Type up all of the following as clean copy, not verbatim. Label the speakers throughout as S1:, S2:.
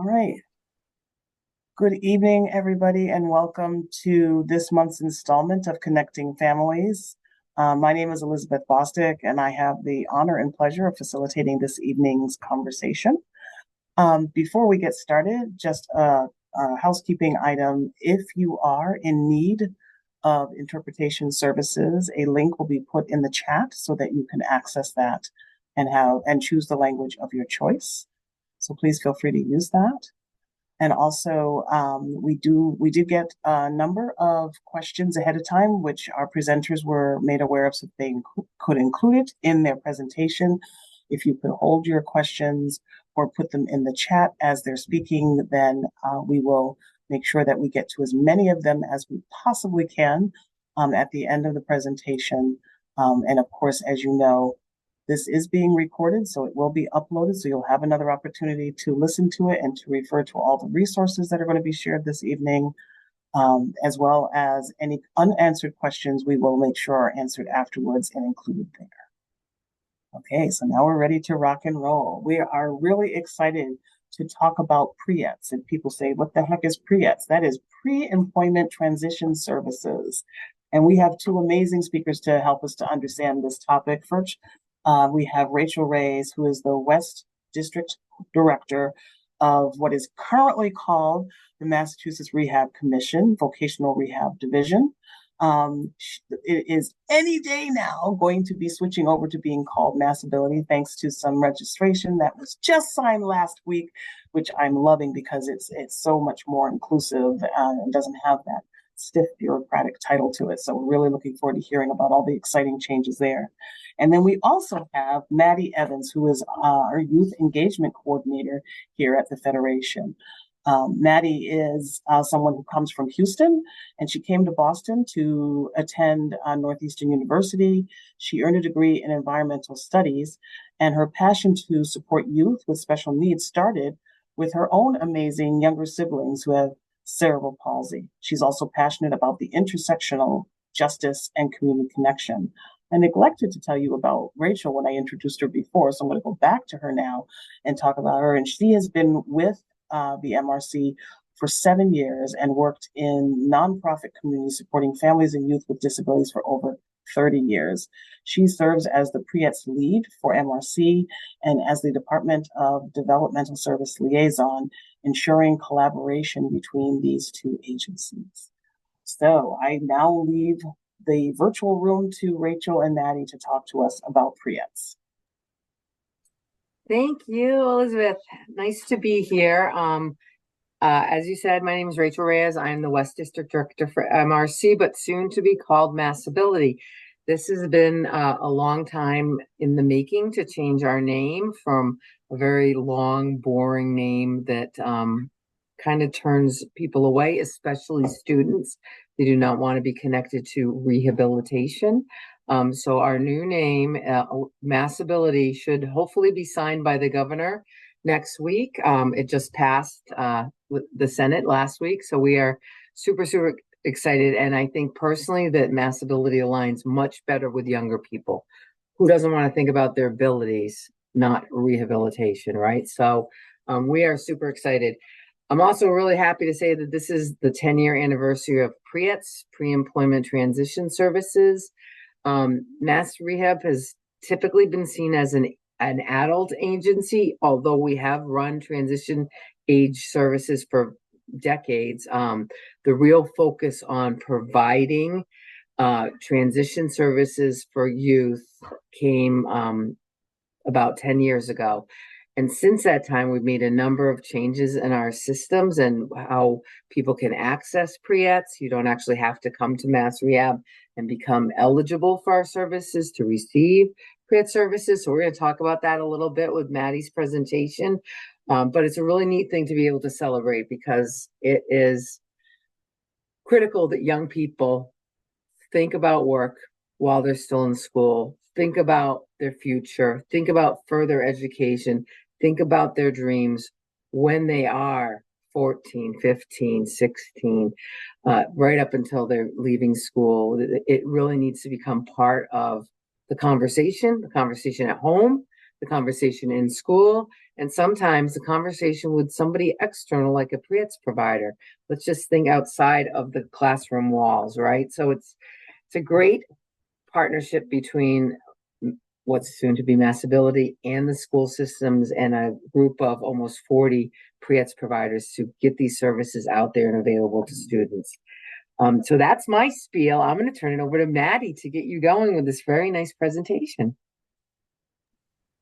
S1: All right. Good evening, everybody, and welcome to this month's installment of Connecting Families. My name is Elizabeth Bostick, and I have the honor and pleasure of facilitating this evening's conversation. Before we get started, just a housekeeping item. If you are in need of interpretation services, a link will be put in the chat so that you can access that and choose the language of your choice. So please feel free to use that. And also, we did get a number of questions ahead of time, which our presenters were made aware of, so they could include it in their presentation. If you could hold your questions or put them in the chat as they're speaking, then we will make sure that we get to as many of them as we possibly can at the end of the presentation. And of course, as you know, this is being recorded, so it will be uploaded, so you'll have another opportunity to listen to it and to refer to all the resources that are going to be shared this evening, as well as any unanswered questions we will make sure are answered afterwards and included there. Okay, so now we're ready to rock and roll. We are really excited to talk about PREETS. And people say, what the heck is PREETS? That is Pre-Employment Transition Services. And we have two amazing speakers to help us to understand this topic. First, we have Rachel Reyes, who is the West District Director of what is currently called the Massachusetts Rehab Commission, Vocational Rehab Division. It is any day now going to be switching over to being called Massability, thanks to some registration that was just signed last week, which I'm loving because it's so much more inclusive and doesn't have that stiff bureaucratic title to it. So we're really looking forward to hearing about all the exciting changes there. And then we also have Maddie Evans, who is our Youth Engagement Coordinator here at the Federation. Maddie is someone who comes from Houston, and she came to Boston to attend Northeastern University. She earned a degree in environmental studies, and her passion to support youth with special needs started with her own amazing younger siblings who have cerebral palsy. She's also passionate about the intersectional justice and community connection. I neglected to tell you about Rachel when I introduced her before, so I'm going to go back to her now and talk about her. And she has been with the MRC for 7 years and worked in nonprofit communities supporting families and youth with disabilities for over 30 years. She serves as the PREETS lead for MRC and as the Department of Developmental Service liaison, ensuring collaboration between these two agencies. So I now leave the virtual room to Rachel and Maddie to talk to us about PREETS.
S2: Thank you, Elizabeth. Nice to be here. As you said, my name is Rachel Reyes. I am the West District Director for MRC, but soon to be called Massability. This has been a long time in the making to change our name from a very long, boring name that kind of turns people away, especially students. They do not want to be connected to rehabilitation. So our new name, Massability, should hopefully be signed by the governor next week. It just passed with the Senate last week. So we are super, super excited. And I think personally that Massability aligns much better with younger people. Who doesn't want to think about their abilities, not rehabilitation, right? So we are super excited. I'm also really happy to say that this is the 10-year anniversary of PREETS, Pre-Employment Transition Services. Mass Rehab has typically been seen as an adult agency, although we have run transition age services for decades. The real focus on providing transition services for youth came about 10 years ago. And since that time, we've made a number of changes in our systems and how people can access PREETS. You don't actually have to come to Mass Rehab and become eligible for our services to receive PREETS services. So we're going to talk about that a little bit with Maddie's presentation. But it's a really neat thing to be able to celebrate because it is critical that young people think about work while they're still in school, think about their future, think about further education, think about their dreams when they are 14, 15, 16, right up until they're leaving school. It really needs to become part of the conversation at home, the conversation in school, and sometimes the conversation with somebody external, like a pre-ets provider. Let's just think outside of the classroom walls, right? So it's a great partnership between what's soon to be Massability and the school systems and a group of almost 40 pre-ets providers to get these services out there and available to students. So that's my spiel. I'm going to turn it over to Maddie to get you going with this very nice presentation.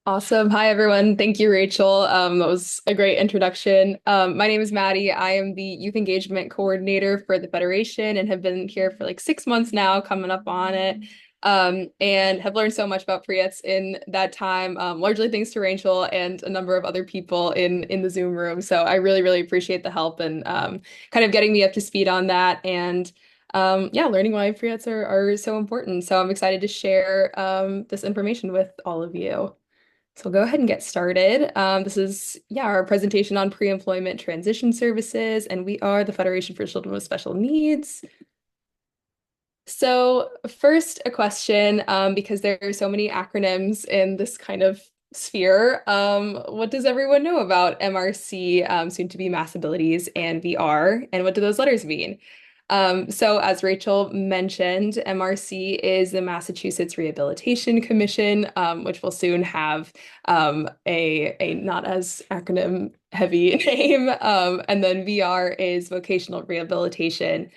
S3: Awesome. Hi, everyone. Thank you, Rachel. That was a great introduction. My name is Maddie. I am the Youth Engagement Coordinator for the Federation and have been here for like 6 months now, coming up on it, and have learned so much about pre-ets in that time, largely thanks to Rachel and a number of other people in the Zoom room. So I really, really appreciate the help and kind of getting me up to speed on that and yeah, learning why pre-ets are so important. So I'm excited to share this information with all of you. So we'll go ahead and get started. This is, yeah, our presentation on pre-employment transition services, and we are the Federation for Children with Special Needs. So first, a question, because there are so many acronyms in this kind of sphere. What does everyone know about MRC, soon to be Mass Abilities, and VR, and what do those letters mean? So as Rachel mentioned, MRC is the Massachusetts Rehabilitation Commission, which will soon have a not as acronym heavy name. And then VR is Vocational Rehabilitation.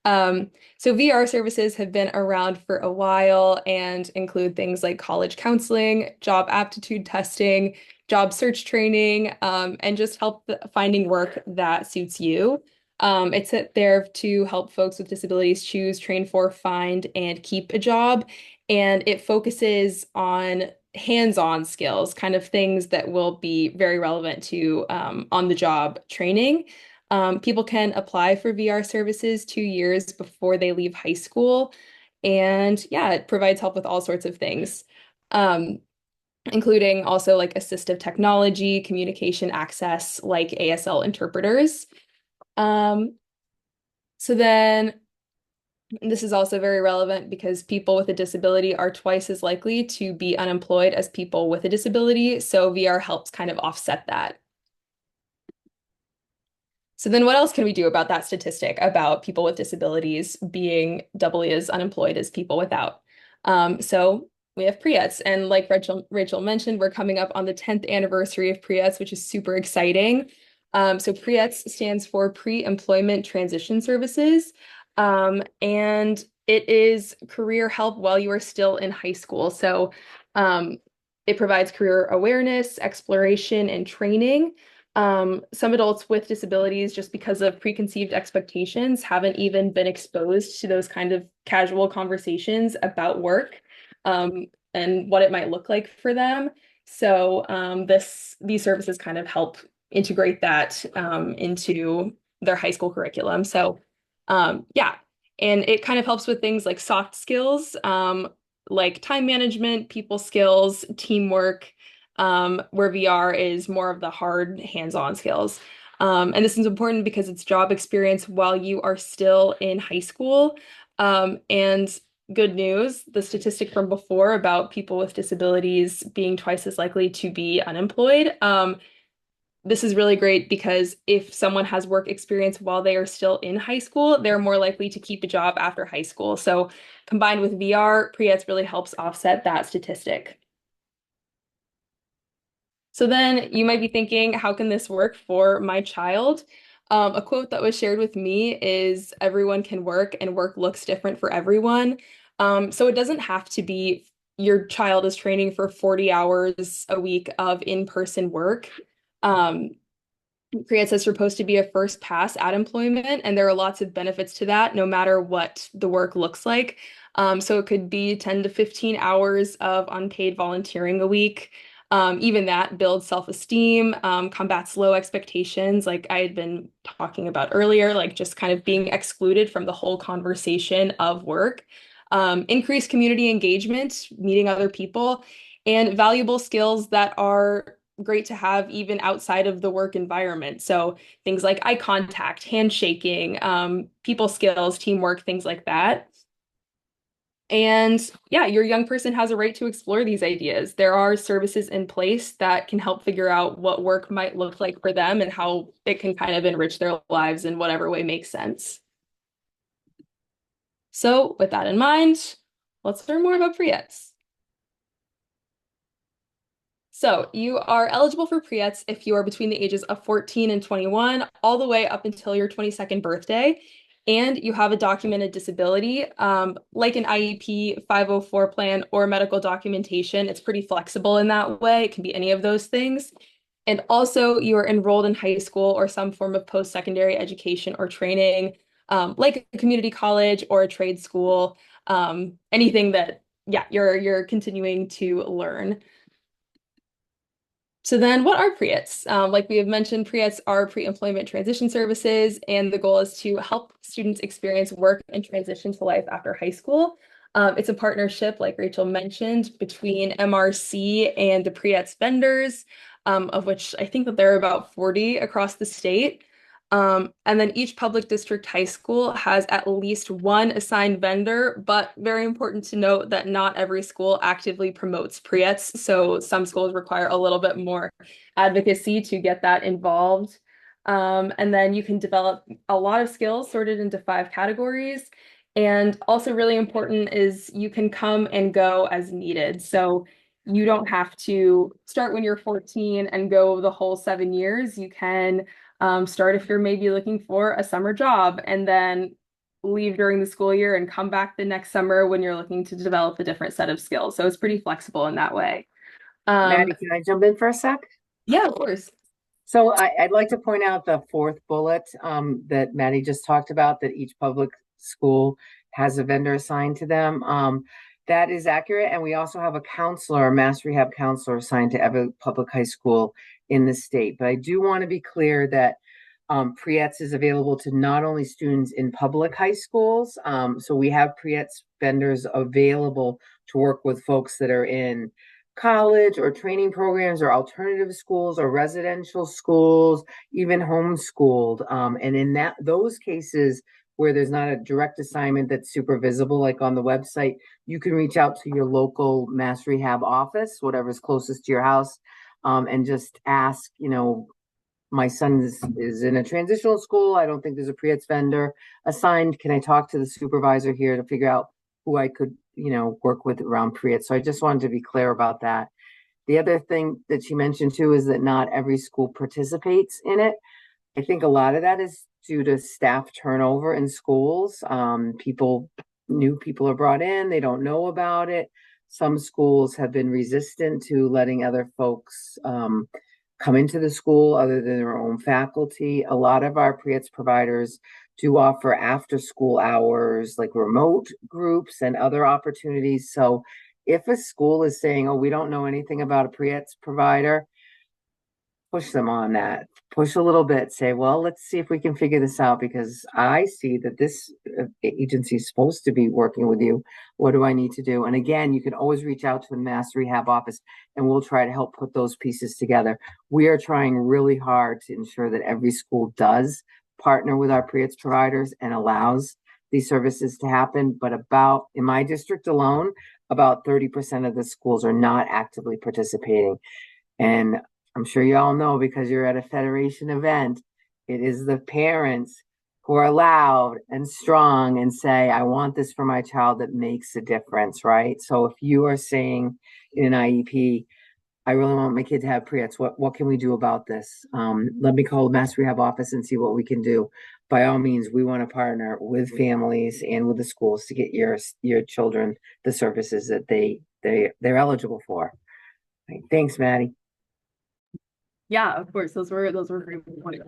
S3: So VR services have been around for a while and include things like college counseling, job aptitude testing, job search training, and just help finding work that suits you. It's there to help folks with disabilities choose, train for, find, and keep a job. And it focuses on hands-on skills, kind of things that will be very relevant to on-the-job training. People can apply for VR services 2 years before they leave high school. And yeah, it provides help with all sorts of things, including also like assistive technology, communication access, like ASL interpreters. Um, so then this is also very relevant because people with a disability are twice as likely to be unemployed as people with a disability. So VR helps kind of offset that. So then what else can we do about that statistic about people with disabilities being doubly as unemployed as people without? So we have pre-ETS, and like Rachel mentioned, we're coming up on the 10th anniversary of pre-ETS, which is super exciting. So pre-ETS stands for Pre-Employment Transition Services, and it is career help while you are still in high school. So it provides career awareness, exploration, and training. Some adults with disabilities, just because of preconceived expectations, haven't even been exposed to those kind of casual conversations about work, and what it might look like for them. So these services kind of help integrate that into their high school curriculum. So yeah, and it kind of helps with things like soft skills, like time management, people skills, teamwork, where VR is more of the hard hands-on skills. And this is important because it's job experience while you are still in high school. And good news, the statistic from before about people with disabilities being twice as likely to be unemployed. This is really great because if someone has work experience while they are still in high school, they're more likely to keep a job after high school. So combined with VR, pre-ETS really helps offset that statistic. So then you might be thinking, how can this work for my child? A quote that was shared with me is everyone can work and work looks different for everyone. So it doesn't have to be your child is training for 40 hours a week of in-person work. Um, Creates is supposed to be a first pass at employment, and there are lots of benefits to that, no matter what the work looks like. So it could be 10 to 15 hours of unpaid volunteering a week. Even that builds self-esteem, combats low expectations, like I had been talking about earlier, like just kind of being excluded from the whole conversation of work. Increase community engagement, meeting other people, and valuable skills that are great to have even outside of the work environment. So things like eye contact, handshaking, people skills, teamwork, things like that. And yeah, your young person has a right to explore these ideas. There are services in place that can help figure out what work might look like for them and how it can kind of enrich their lives in whatever way makes sense. So, with that in mind, let's learn more about pre-ETS. So, you are eligible for pre-ETS if you are between the ages of 14 and 21, all the way up until your 22nd birthday, and you have a documented disability, like an IEP, 504 plan, or medical documentation. It's pretty flexible in that way. It can be any of those things. And also, you are enrolled in high school or some form of post-secondary education or training, like a community college or a trade school, anything that, yeah, you're continuing to learn. So then what are pre-ETS? Like we have mentioned, pre-ETS are pre-employment transition services, and the goal is to help students experience work and transition to life after high school. It's a partnership, like Rachel mentioned, between MRC and the pre-ETS vendors, of which I think that there are about 40 across the state. And then each public district high school has at least one assigned vendor, but very important to note that not every school actively promotes pre-ETS, so some schools require a little bit more advocacy to get that involved. And then you can develop a lot of skills sorted into 5 categories. And also really important is you can come and go as needed. So you don't have to start when you're 14 and go the whole 7 years. You can start if you're maybe looking for a summer job and then leave during the school year and come back the next summer when you're looking to develop a different set of skills. So it's pretty flexible in that way.
S2: Maddie, can I jump in for a sec?
S3: Yeah, of course.
S2: So I'd like to point out the fourth bullet that Maddie just talked about, that each public school has a vendor assigned to them. That is accurate. And we also have a counselor, a mass rehab counselor assigned to every public high school in the state. But I do want to be clear that pre-ETS is available to not only students in public high schools. So we have pre-ETS vendors available to work with folks that are in college or training programs or alternative schools or residential schools, even homeschooled. And in those cases where there's not a direct assignment that's super visible, like on the website, you can reach out to your local mass rehab office, whatever's closest to your house, and just ask, my son is in a transitional school. I don't think there's a pre-ETS vendor assigned. Can I talk to the supervisor here to figure out who I could, work with around pre-ETS? So I just wanted to be clear about that. The other thing that she mentioned too is that not every school participates in it. I think a lot of that is due to staff turnover in schools. New people are brought in, they don't know about it. Some schools have been resistant to letting other folks come into the school other than their own faculty. A lot of our pre-ETS providers do offer after school hours, like remote groups and other opportunities. So if a school is saying, oh, we don't know anything about a pre-ETS provider, push them on that. Push a little bit, say, well, let's see if we can figure this out, because I see that this agency is supposed to be working with you. What do I need to do? And again, you can always reach out to the Mass Rehab office and we'll try to help put those pieces together. We are trying really hard to ensure that every school does partner with our pre-ETS providers and allows these services to happen. But in my district alone, about 30% of the schools are not actively participating. And I'm sure you all know, because you're at a federation event, it is the parents who are loud and strong and say, I want this for my child, that makes a difference, right? So if you are saying in an IEP, I really want my kid to have pre-ETS, what can we do about this? Let me call the Mass Rehab office and see what we can do. By all means, we want to partner with families and with the schools to get your children the services that they're eligible for. Right. Thanks, Maddie.
S3: Yeah, of course. Those were great points.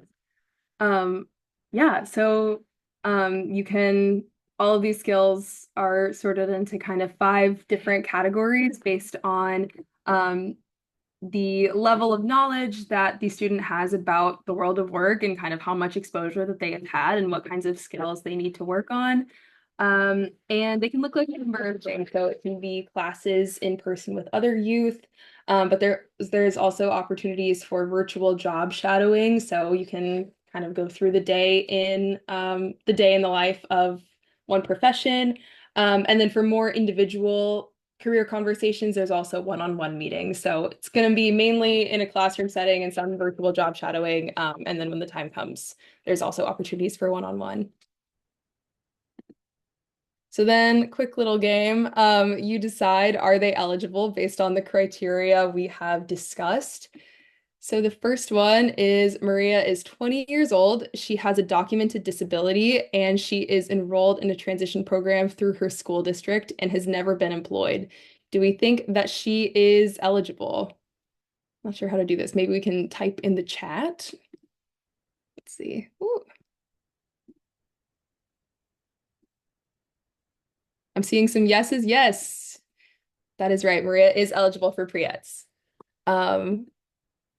S3: Um, yeah, so you can all of these skills are sorted into kind of 5 different categories based on the level of knowledge that the student has about the world of work and kind of how much exposure that they have had and what kinds of skills they need to work on. And they can look like a number of things. So it can be classes in person with other youth, but there's also opportunities for virtual job shadowing. So you can kind of go through the day in the life of one profession. And then for more individual career conversations, there's also one-on-one meetings. So it's going to be mainly in a classroom setting and some virtual job shadowing. And then when the time comes, there's also opportunities for one-on-one. So then, quick little game. You decide, are they eligible based on the criteria we have discussed? So the first one is Maria is 20 years old. She has a documented disability and she is enrolled in a transition program through her school district and has never been employed. Do we think that she is eligible? Not sure how to do this. Maybe we can type in the chat. Let's see. Ooh. I'm seeing some yeses. Yes, that is right. Maria is eligible for pre ETS.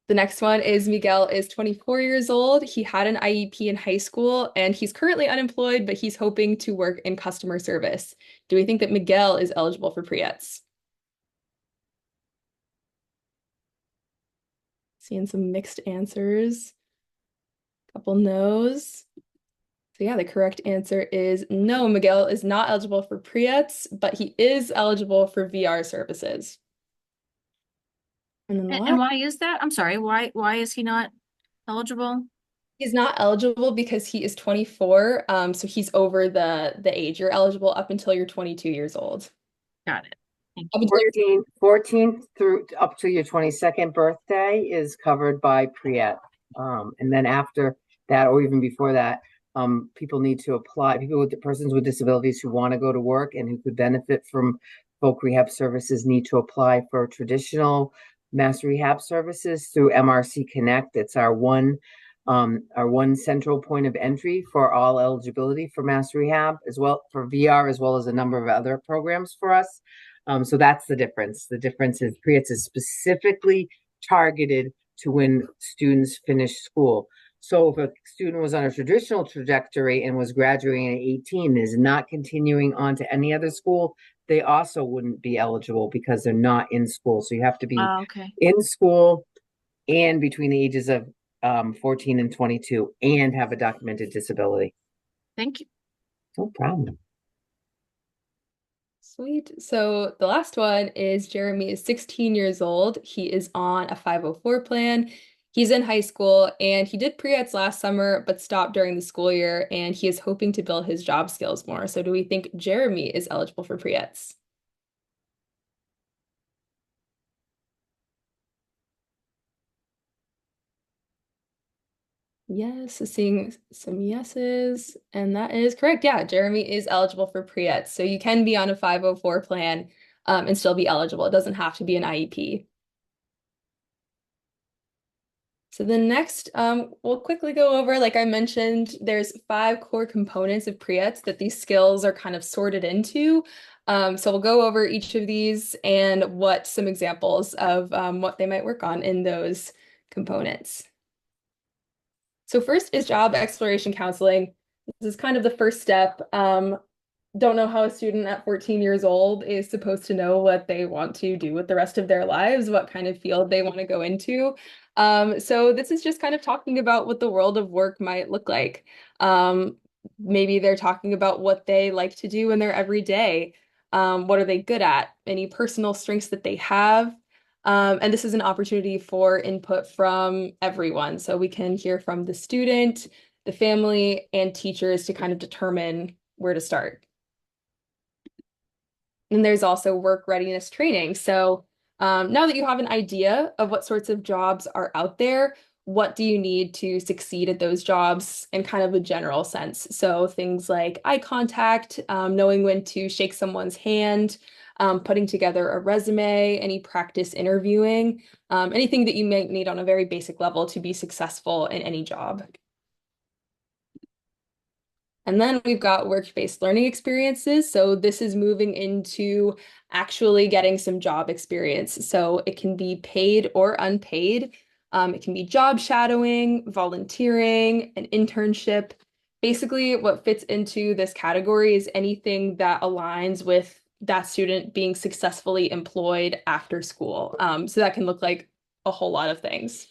S3: The next one is Miguel is 24 years old. He had an IEP in high school and he's currently unemployed, but he's hoping to work in customer service. Do we think that Miguel is eligible for pre ETS? Seeing some mixed answers. Couple no's. So yeah, the correct answer is no, Miguel is not eligible for pre ETS, but he is eligible for VR services. And then the
S4: And
S3: last,
S4: why is that? I'm sorry, why is he not eligible?
S3: he's not eligible because he is 24. So he's over the age. You're eligible up until you're 22 years old.
S4: Got it.
S3: Up until
S2: 14th through up to your 22nd birthday is covered by pre-ET. And then after that, or even before that, people need to apply. Persons with disabilities who want to go to work and who could benefit from voc rehab services need to apply for traditional mass rehab services through MRC Connect. It's our one central point of entry for all eligibility for mass rehab, as well for VR, as well as a number of other programs for us. So that's the difference. The difference is pre-ETS is specifically targeted to when students finish school. So if a student was on a traditional trajectory and was graduating at 18 and is not continuing on to any other school, they also wouldn't be eligible because they're not in school. So you have to be
S4: Okay.
S2: in school and between the ages of 14 and 22 and have a documented disability.
S4: Thank you.
S2: No problem.
S3: Sweet. So the last one is Jeremy is 16 years old. He is on a 504 plan. He's in high school and he did pre-ETS last summer, but stopped during the school year and he is hoping to build his job skills more. So do we think Jeremy is eligible for pre-ETS? Yes, seeing some yeses, and that is correct. Yeah, Jeremy is eligible for pre-ETS. So you can be on a 504 plan and still be eligible. It doesn't have to be an IEP. So the next, we'll quickly go over, like I mentioned, there's 5 core components of pre-ETS that these skills are kind of sorted into. So we'll go over each of these and what some examples of what they might work on in those components. So first is job exploration counseling. This is kind of the first step. Don't know how a student at 14 years old is supposed to know what they want to do with the rest of their lives, what kind of field they want to go into. So this is just kind of talking about what the world of work might look like. Maybe they're talking about what they like to do in their everyday. What are they good at? Any personal strengths that they have. And this is an opportunity for input from everyone. So we can hear from the student, the family, and teachers to kind of determine where to start. And there's also work readiness training. So now that you have an idea of what sorts of jobs are out there, what do you need to succeed at those jobs in kind of a general sense? So things like eye contact, knowing when to shake someone's hand, putting together a resume, any practice interviewing, anything that you might need on a very basic level to be successful in any job. And then we've got work-based learning experiences. So this is moving into actually getting some job experience. So it can be paid or unpaid. It can be job shadowing, volunteering, an internship. Basically, what fits into this category is anything that aligns with that student being successfully employed after school. So that can look like a whole lot of things.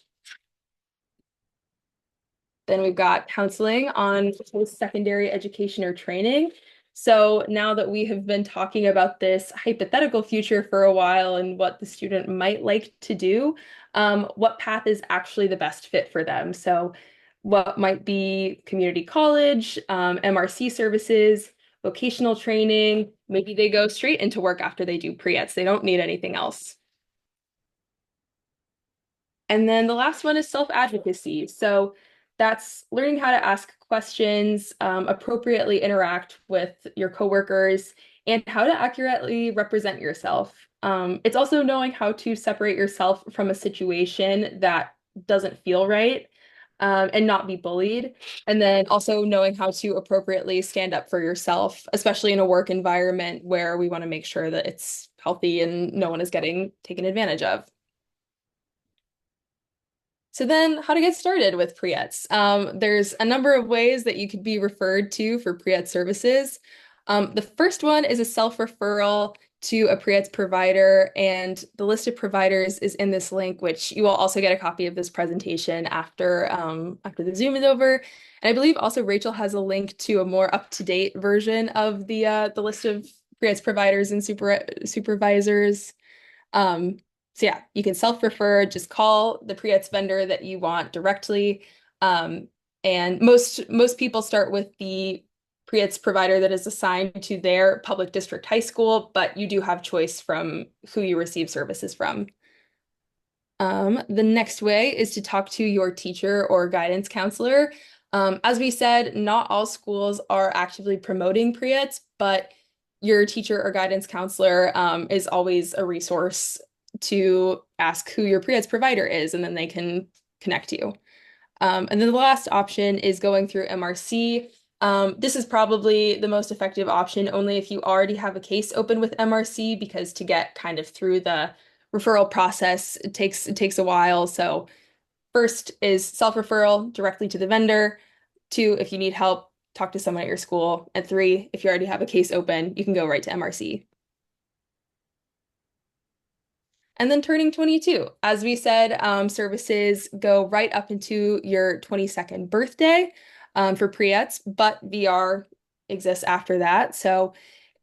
S3: Then we've got counseling on post-secondary education or training. So now that we have been talking about this hypothetical future for a while and what the student might like to do, what path is actually the best fit for them? So what might be community college, MRC services, vocational training, maybe they go straight into work after they do pre-ETS. They don't need anything else. And then the last one is self-advocacy. So that's learning how to ask questions, appropriately interact with your coworkers, and how to accurately represent yourself. It's also knowing how to separate yourself from a situation that doesn't feel right, and not be bullied. And then also knowing how to appropriately stand up for yourself, especially in a work environment where we want to make sure that it's healthy and no one is getting taken advantage of. So then how to get started with pre-ETS. There's a number of ways that you could be referred to for pre-ETS services. The first one is a self-referral to a pre-ETS provider, and the list of providers is in this link, which you will also get a copy of this presentation after the Zoom is over. And I believe also Rachel has a link to a more up-to-date version of the list of pre-ETS providers and supervisors. So yeah, you can self-refer, just call the pre-ETS vendor that you want directly. And most people start with the pre-ETS provider that is assigned to their public district high school, but you do have choice from who you receive services from. The next way is to talk to your teacher or guidance counselor. As we said, not all schools are actively promoting pre-ETS, but your teacher or guidance counselor is always a resource to ask who your pre-ETS provider is, and then they can connect you. And then the last option is going through MRC. This is probably the most effective option only if you already have a case open with MRC, because to get kind of through the referral process, it takes a while. So first is self-referral directly to the vendor. 2, if you need help, talk to someone at your school. And 3, if you already have a case open, you can go right to MRC. And then turning 22. As we said, services go right up into your 22nd birthday for pre-ETS, but VR exists after that. So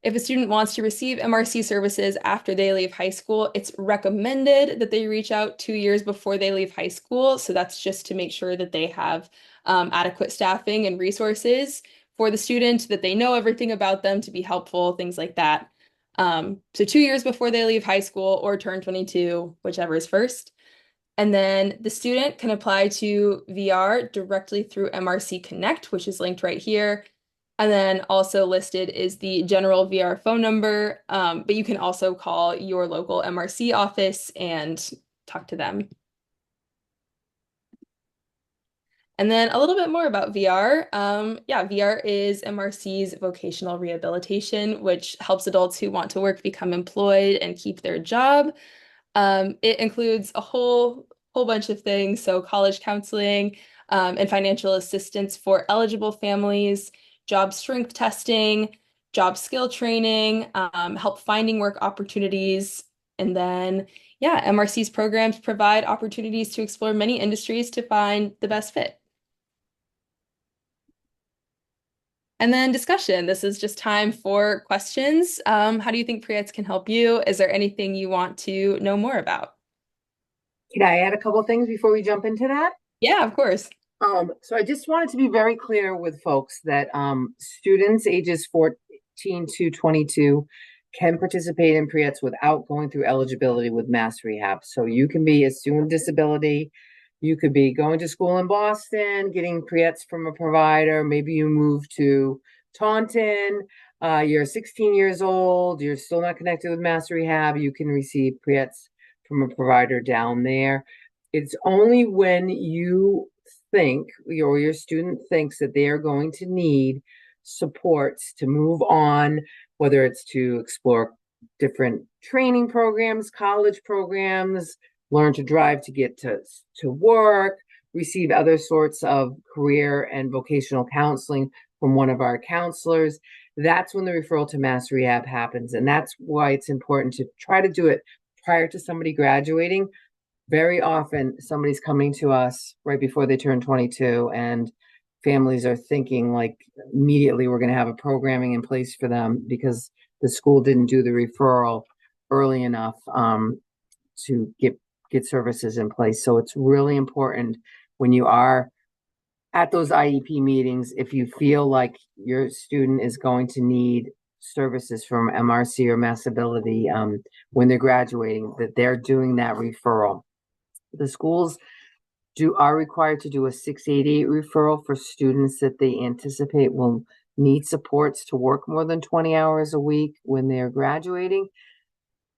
S3: if a student wants to receive MRC services after they leave high school, it's recommended that they reach out 2 years before they leave high school. So that's just to make sure that they have adequate staffing and resources for the student, that they know everything about them to be helpful, things like that. So 2 years before they leave high school or turn 22, whichever is first. And then the student can apply to VR directly through MRC Connect, which is linked right here. And then also listed is the general VR phone number, but you can also call your local MRC office and talk to them. And then a little bit more about VR. Yeah, VR is MRC's vocational rehabilitation, which helps adults who want to work become employed and keep their job. It includes a whole bunch of things, so college counseling and financial assistance for eligible families, job strength testing, job skill training, help finding work opportunities, and then yeah, MRC's programs provide opportunities to explore many industries to find the best fit. And then discussion. This is just time for questions. How do you think pre-ETS can help you? Is there anything you want to know more about?
S2: Can I add a couple things before we jump into that?
S3: Yeah, of course.
S2: So I just wanted to be very clear with folks that students ages 14 to 22 can participate in pre-ETS without going through eligibility with Mass Rehab. So you can be a student with disability, you could be going to school in Boston, getting pre-ETS from a provider, maybe you move to Taunton, you're 16 years old, you're still not connected with Mass Rehab, you can receive pre-ETS from a provider down there. It's only when you think or your student thinks that they are going to need supports to move on, whether it's to explore different training programs, college programs, learn to drive to get to work, receive other sorts of career and vocational counseling from one of our counselors. That's when the referral to Mass Rehab happens. And that's why it's important to try to do it prior to somebody graduating. Very often somebody's coming to us right before they turn 22 and families are thinking like immediately we're going to have a programming in place for them because the school didn't do the referral early enough to get services in place. So it's really important when you are at those IEP meetings, if you feel like your student is going to need services from MRC or Massability when they're graduating, that they're doing that referral. The schools are required to do a 688 referral for students that they anticipate will need supports to work more than 20 hours a week when they're graduating.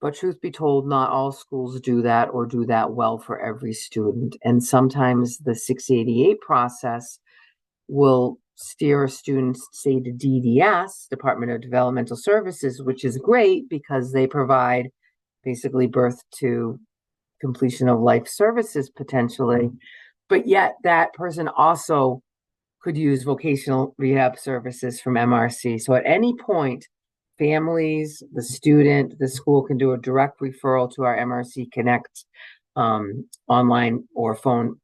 S2: But truth be told, not all schools do that or do that well for every student. And sometimes the 688 process will steer students, say, to DDS, Department of Developmental Services, which is great because they provide basically birth to completion of life services potentially. But yet that person also could use vocational rehab services from MRC. So at any point, families, the student, the school can do a direct referral to our MRC Connect online or phone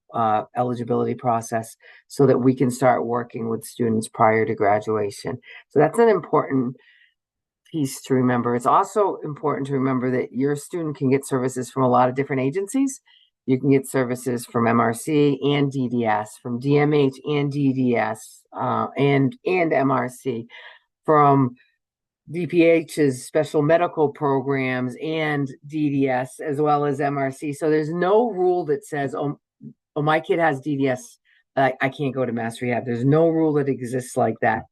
S2: eligibility process so that we can start working with students prior to graduation. So that's an important piece to remember. It's also important to remember that your student can get services from a lot of different agencies. You can get services from MRC and DDS, from DMH and DDS, and MRC, from DPH's special medical programs and DDS, as well as MRC. So there's no rule that says, oh my kid has DDS, I can't go to mass rehab. There's no rule that exists like that.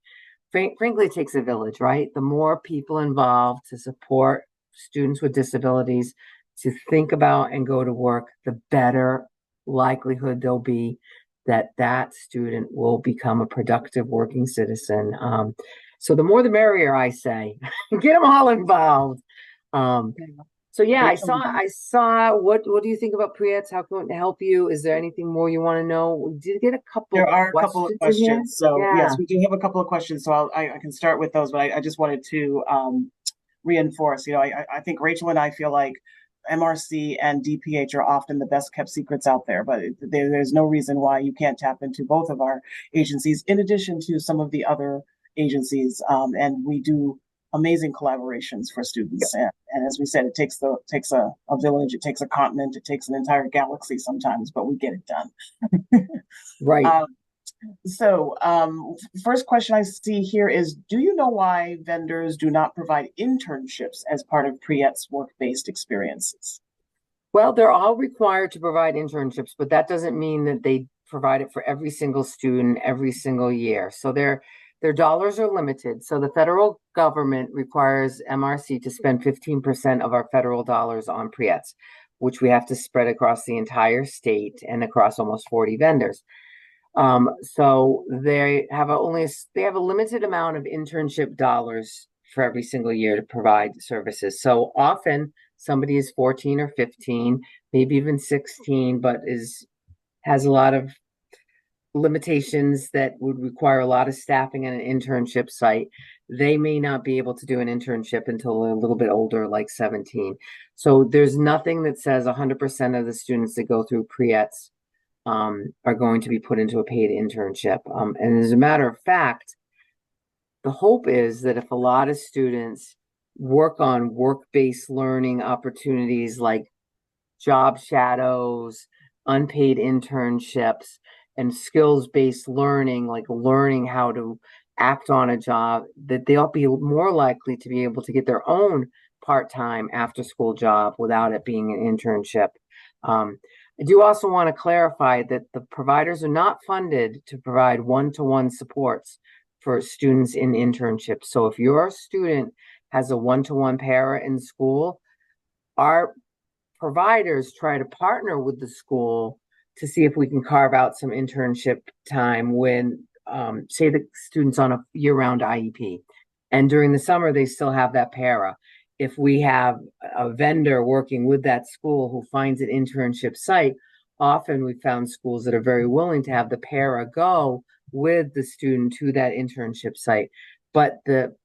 S2: Frankly, it takes a village, right? The more people involved to support students with disabilities to think about and go to work, the better likelihood there'll be that that student will become a productive working citizen. So the more the merrier, I say. Get them all involved. So yeah, I saw. What do you think about pre-ets? How can it help you? Is there anything more you want to know? We did get a couple.
S1: There are a couple of questions. So
S2: yeah.
S1: Yes, we do have a couple of questions. So I can start with those, but I just wanted to reinforce. I think Rachel and I feel like MRC and DPH are often the best kept secrets out there, but there's no reason why you can't tap into both of our agencies in addition to some of the other agencies. And we do amazing collaborations for students. And as we said, it takes a village, it takes a continent, it takes an entire galaxy sometimes, but we get it done.
S2: Right.
S1: First question I see here is, do you know why vendors do not provide internships as part of pre-ETS work-based experiences?
S2: Well, they're all required to provide internships, but that doesn't mean that they provide it for every single student every single year. So their dollars are limited. So the federal government requires MRC to spend 15% of our federal dollars on pre-ETS, which we have to spread across the entire state and across almost 40 vendors. So they have a limited amount of internship dollars for every single year to provide services. So often somebody is 14 or 15, maybe even 16, but has a lot of limitations that would require a lot of staffing in an internship site. They may not be able to do an internship until a little bit older, like 17. So there's nothing that says 100% of the students that go through pre-ETS are going to be put into a paid internship. And as a matter of fact, the hope is that if a lot of students work on work-based learning opportunities like job shadows, unpaid internships, and skills-based learning, like learning how to act on a job, that they'll be more likely to be able to get their own part-time after-school job without it being an internship. I do also want to clarify that the providers are not funded to provide one-to-one supports for students in internships. So if your student has a one-to-one para in school, our providers try to partner with the school to see if we can carve out some internship time when, say, the student's on a year-round IEP. And during the summer, they still have that para. If we have a vendor working with that school who finds an internship site, often we found schools that are very willing to have the para go with the student to that internship site. But the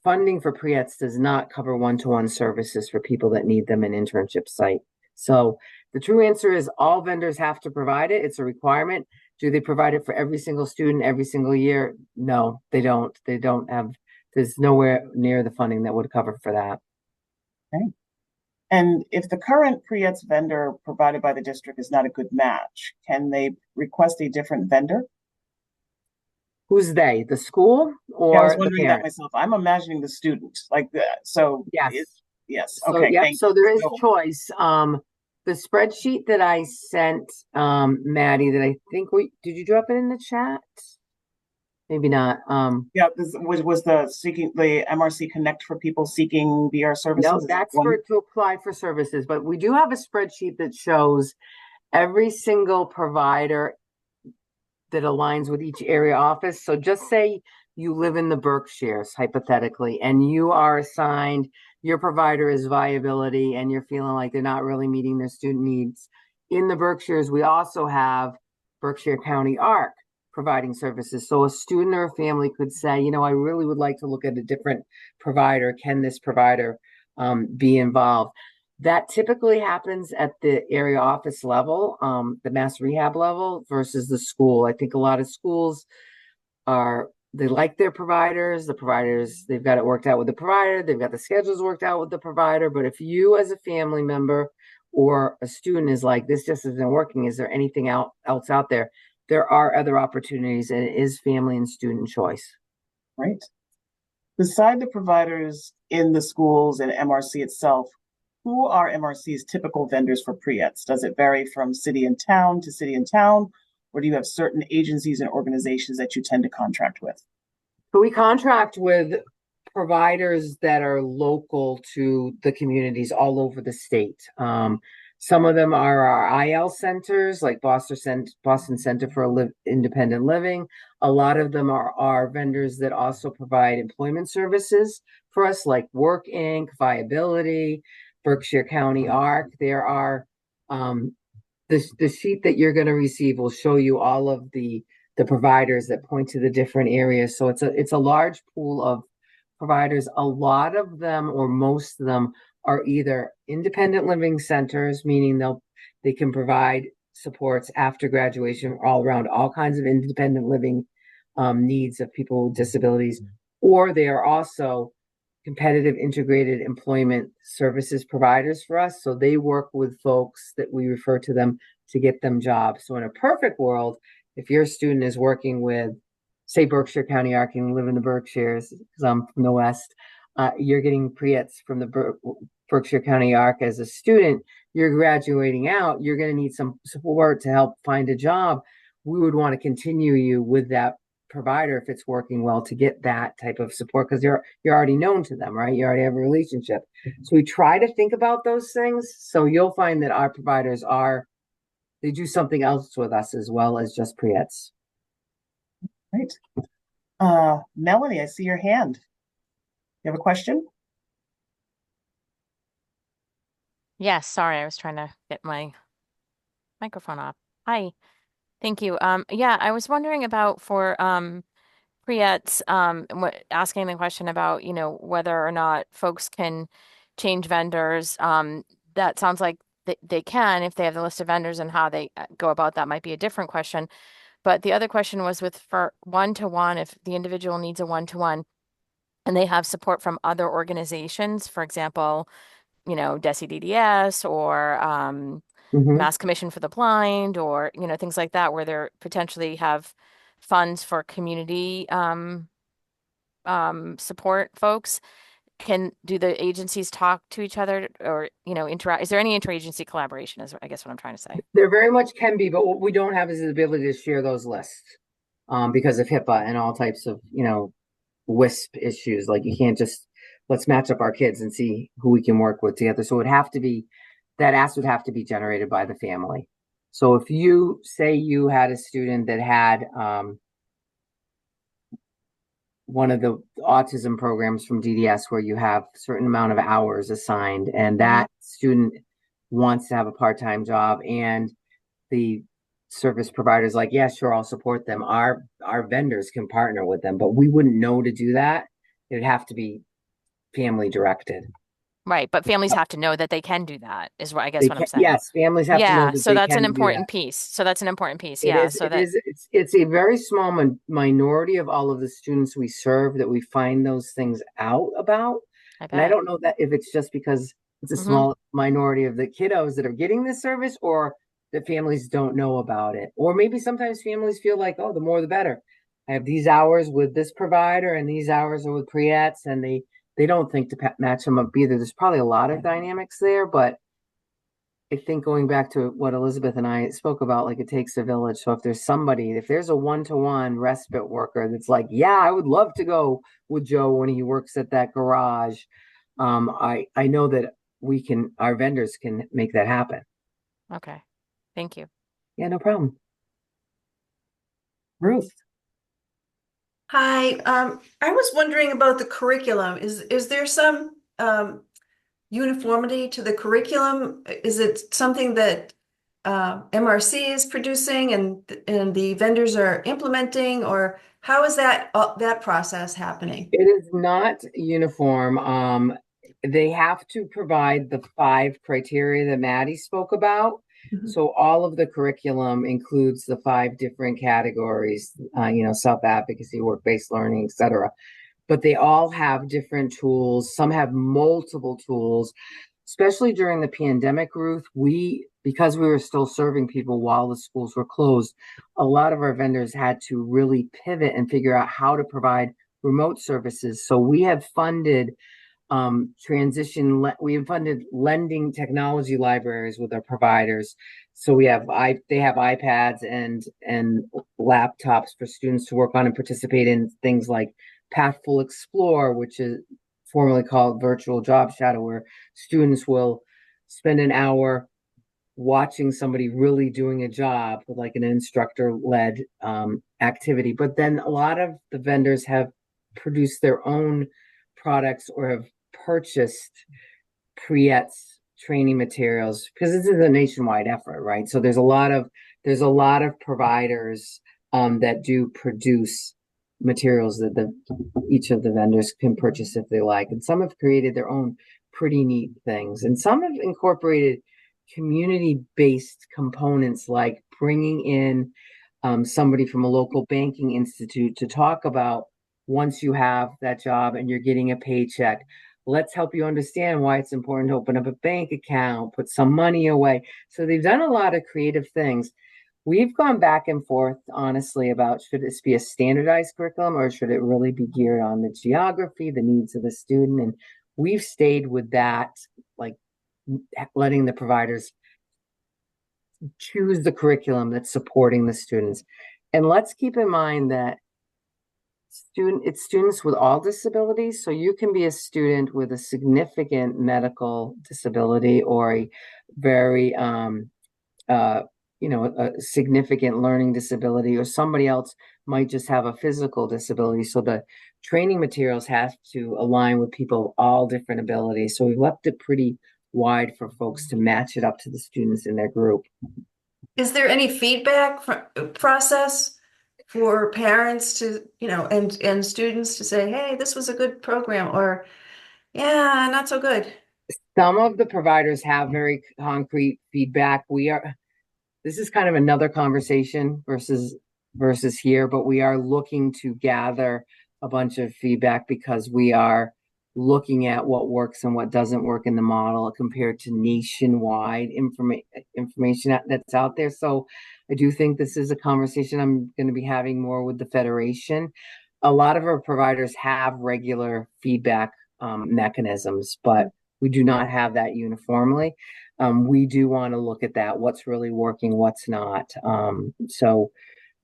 S2: funding for pre-ETS does not cover one-to-one services for people that need them in internship site. So the true answer is all vendors have to provide it. It's a requirement. Do they provide it for every single student every single year? No, they don't. They don't have, there's nowhere near the funding that would cover for that.
S1: Okay. And if the current pre-ETS vendor provided by the district is not a good match, can they request a different vendor?
S2: Who's they? The school
S1: Yeah, I was
S2: or the
S1: wondering that
S2: parent?
S1: myself. I'm imagining the student like that. So
S2: Yes.
S1: yes.
S2: So,
S1: Okay.
S2: yep.
S1: Thank
S2: So there
S1: you.
S2: is choice. The spreadsheet that I sent, Maddie, that I think did you drop it in the chat? Maybe not.
S1: Yeah, this was the MRC Connect for people seeking VR services.
S2: No,
S1: Is that
S2: that's
S1: one?
S2: to apply for services, but we do have a spreadsheet that shows every single provider that aligns with each area office. So just say you live in the Berkshires, hypothetically, and you are assigned, your provider is viability, and you're feeling like they're not really meeting their student needs. In the Berkshires, we also have Berkshire County ARC providing services. So a student or a family could say, you know, I really would like to look at a different provider. Can this provider be involved? That typically happens at the area office level, the mass rehab level versus the school. I think a lot of schools they like their providers. The providers, they've got it worked out with the provider. They've got the schedules worked out with the provider. But if you as a family member or a student is like, this just isn't working, is there anything else out there? There are other opportunities, and it is family and student choice.
S1: Right. Beside the providers in the schools and MRC itself, who are MRC's typical vendors for pre-ETS? Does it vary from city and town to city and town, or do you have certain agencies and organizations that you tend to contract with?
S2: So we contract with providers that are local to the communities all over the state. Some of them are our IL centers, like Boston Center for Independent Living. A lot of them are our vendors that also provide employment services for us, like Work Inc., Viability, Berkshire County ARC. There are the sheet that you're going to receive will show you all of the providers that point to the different areas. So it's a large pool of providers. A lot of them, or most of them, are either independent living centers, meaning they can provide supports after graduation all around all kinds of independent living needs of people with disabilities, or they are also competitive integrated employment services providers for us. So they work with folks that we refer to them to get them jobs. So in a perfect world, if your student is working with, say, Berkshire County ARC and live in the Berkshires, because I'm from the West, you're getting pre-ETS from the Berkshire County ARC as a student, you're graduating out, you're going to need some support to help find a job. We would want to continue you with that provider if it's working well to get that type of support, because you're already known to them, right? You already have a relationship. So we try to think about those things. So you'll find that our providers they do something else with us as well as just pre-ETS.
S1: Right. Melanie, I see your hand. You have a question?
S5: Yes, sorry, I was trying to get my microphone off. Hi, thank you. Yeah, I was wondering about for pre-ETS, asking the question about, whether or not folks can change vendors. That sounds like they can if they have the list of vendors, and how they go about that might be a different question. But the other question was for one-to-one, if the individual needs a one-to-one and they have support from other organizations, for example, DESI or Mass Commission for the Blind, or, things like that, where they're potentially have funds for community support folks. Do the agencies talk to each other, or, interact? Is there any interagency collaboration, is I guess what I'm trying to say.
S2: There very much can be, but what we don't have is the ability to share those lists because of HIPAA and all types of, WISP issues. Like you can't just, let's match up our kids and see who we can work with together. So that ask would have to be generated by the family. So if you say you had a student that had one of the autism programs from DDS where you have a certain amount of hours assigned, and that student wants to have a part-time job, and the service providers like, yeah, sure, I'll support them. Our vendors can partner with them, but we wouldn't know to do that. It'd have to be family directed.
S5: Right, but families have to know that they can do that, is what I guess
S1: They
S5: what I'm
S1: can,
S5: saying.
S1: yes, families have to know
S5: Yeah,
S1: that
S5: so
S1: they
S5: that's an
S1: can do that.
S5: important piece. So that's an important piece.
S1: It
S5: Yeah,
S1: is,
S5: so that
S1: it's a very small minority of all of the students we serve that we find those things out about.
S5: I
S1: And I
S5: bet.
S1: don't know that if it's just because it's a
S5: Hmm.
S1: small minority of the kiddos that are getting this service, or that families don't know about it. Or maybe sometimes families feel like, oh, the more the better. I have these hours with this provider and these hours are with pre-ETS, and they don't think to match them up either. There's probably a lot of dynamics there, but I think going back to what Elizabeth and I spoke about, like it takes a village. So if there's a one-to-one respite worker that's like, yeah, I would love to go with Joe when he works at that garage. I know that our vendors can make that happen.
S5: Okay. Thank you.
S1: Yeah, no problem. Ruth.
S6: Hi, I was wondering about the curriculum. Is there some uniformity to the curriculum? Is it something that MRC is producing and the vendors are implementing, or how is that process happening?
S1: It is not uniform. They have to provide the 5 criteria that Maddie spoke about.
S6: Mhm.
S1: So all of the curriculum includes the 5 different categories, self-advocacy, work-based learning, etc. But they all have different tools. Some have multiple tools, especially during the pandemic, Ruth. Because we were still serving people while the schools were closed, a lot of our vendors had to really pivot and figure out how to provide remote services. So we have funded we have funded lending technology libraries with our providers. So they have iPads and laptops for students to work on and participate in things like Pathful Explore, which is formerly called Virtual Job Shadow, where students will spend an hour watching somebody really doing a job with like an instructor-led activity. But then a lot of the vendors have produced their own products or have purchased pre-ETS training materials, because this is a nationwide effort, right? So there's a lot of providers that do produce materials that each of the vendors can purchase if they like. And some have created their own pretty neat things. And some have incorporated community-based components, like bringing in somebody from a local banking institute to talk about, once you have that job and you're getting a paycheck, let's help you understand why it's important to open up a bank account, put some money away. So they've done a lot of creative things. We've gone back and forth, honestly, about should this be a standardized curriculum or should it really be geared on the geography, the needs of the student? And we've stayed with that, like letting the providers choose the curriculum that's supporting the students. And let's keep in mind that it's students with all disabilities. So you can be a student with a significant medical disability or a very a significant learning disability, or somebody else might just have a physical disability. So the training materials have to align with people of all different abilities. So we've left it pretty wide for folks to match it up to the students in their group.
S6: Is there any feedback process for parents to, and students to say, hey, this was a good program, or yeah, not so good?
S1: Some of the providers have very concrete feedback. This is kind of another conversation versus here, but we are looking to gather a bunch of feedback because we are looking at what works and what doesn't work in the model compared to nationwide information that's out there. So I do think this is a conversation I'm going to be having more with the Federation. A lot of our providers have regular feedback mechanisms, but we do not have that uniformly. We do want to look at that, what's really working, what's not. So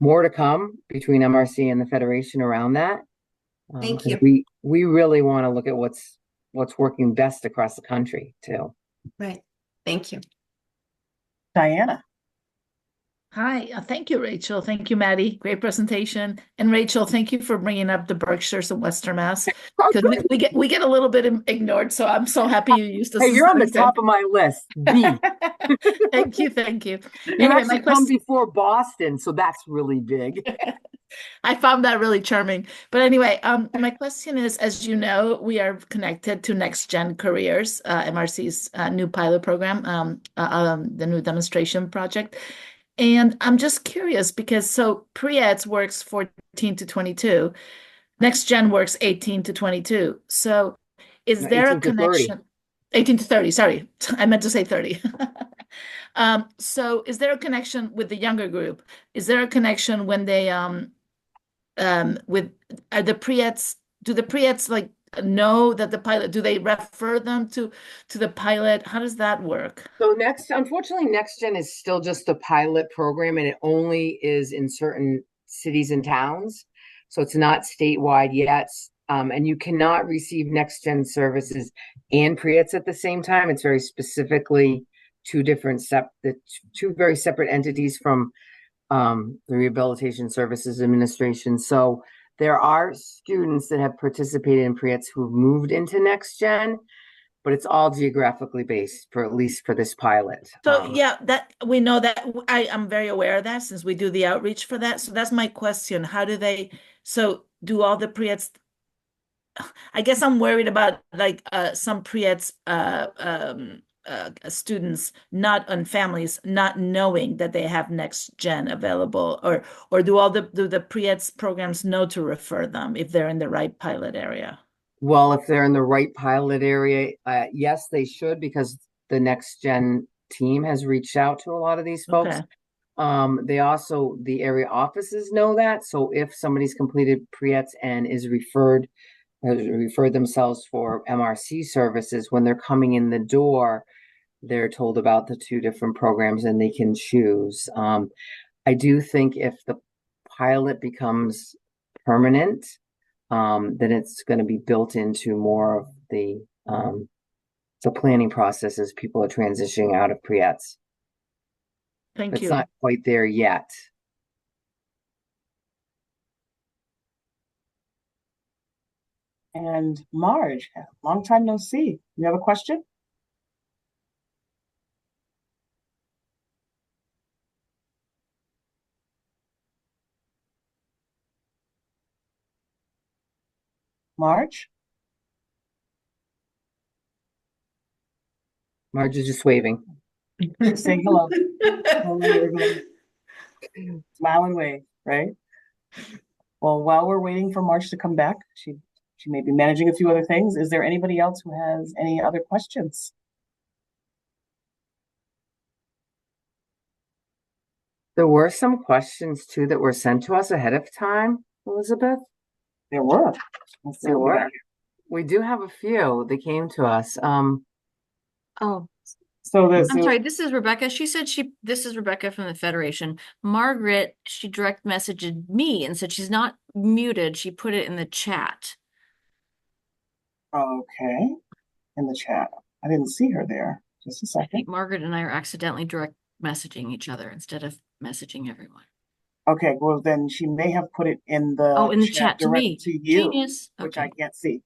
S1: more to come between MRC and the Federation around that.
S6: Thank you.
S1: We really want to look at what's working best across the country too.
S6: Right. Thank you.
S1: Diana.
S7: Hi, thank you, Rachel. Thank you, Maddie. Great presentation. And Rachel, thank you for bringing up the Berkshires and Western Mass, because we get a little bit ignored. So I'm so happy you used this.
S1: Hey, you're on the top of my list.
S7: Thank you, thank you.
S1: You
S7: Anyway,
S1: actually
S7: my
S1: come
S7: question.
S1: before Boston, so that's really big.
S7: I found that really charming. But anyway, my question is, as you know, we are connected to Next Gen Careers, MRC's new pilot program, the new demonstration project. And I'm just curious because so pre-eds works 14 to 22, Next Gen works 18 to 22. So is
S2: No,
S7: there a
S2: 18 to 30.
S7: connection? 18 to 30, sorry. I meant to say 30. So is there a connection with the younger group? Is there a connection when they with are the pre-eds, do the pre-eds like know that the pilot, do they refer them to the pilot? How does that work?
S2: So unfortunately, Next Gen is still just a pilot program and it only is in certain cities and towns. So it's not statewide yet. And you cannot receive Next Gen services and pre-ets at the same time. It's very specifically two very separate entities from the Rehabilitation Services Administration. So there are students that have participated in pre-ets who've moved into Next Gen, but it's all geographically based for at least for this pilot.
S7: So yeah, that we know that I am very aware of that since we do the outreach for that. So that's my question. How do they, so do all the pre-eds, I guess I'm worried about like some pre-eds students not on families not knowing that they have Next Gen available, or do the pre-eds programs know to refer them if they're in the right pilot area?
S2: Well, if they're in the right pilot area, yes, they should because the Next Gen team has reached out to a lot of these folks.
S7: Okay.
S2: The area offices know that. So if somebody's completed pre-ets and has referred themselves for MRC services, when they're coming in the door, they're told about the two different programs and they can choose. I do think if the pilot becomes permanent, then it's going to be built into more of the planning process as people are transitioning out of pre-ets.
S7: Thank
S2: It's
S7: you.
S2: not quite there yet.
S1: And Marge, long time no see. You have a question? Marge?
S2: Marge is just waving.
S1: Say hello. Hello, everybody. Smile and wave, right? Well, while we're waiting for Marge to come back, she may be managing a few other things. Is there anybody else who has any other questions?
S2: There were some questions too that were sent to us ahead of time, Elizabeth.
S1: There were. Let's see
S2: There
S1: what we got
S2: were.
S1: here.
S2: We do have a few that came to us.
S4: Oh,
S1: So
S4: I'm sorry, this is Rebecca. She said this is Rebecca from the Federation. Margaret, she direct messaged me and said she's not muted. She put it in the chat.
S1: Okay, in the chat. I didn't see her there. Just a
S4: I think
S1: second.
S4: Margaret and I are accidentally direct messaging each other instead of messaging everyone.
S1: Okay, well then she may have put it in the
S4: Oh, in the chat to
S1: direct
S4: me.
S1: to you,
S4: Genius.
S1: which
S4: Okay.
S1: I can't see.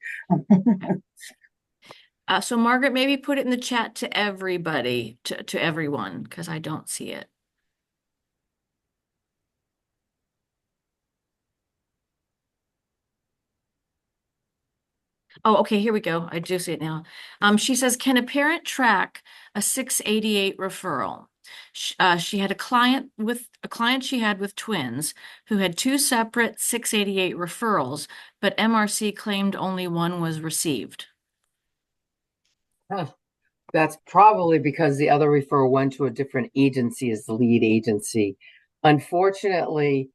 S4: So Margaret, maybe put it in the chat to everybody, to everyone, because I don't see it. Oh, okay, here we go. I do see it now. She says, can a parent track a 688 referral? She had a client she had with twins who had two separate 688 referrals, but MRC claimed only one was received.
S2: That's probably because the other referral went to a different agency as the lead agency. Unfortunately,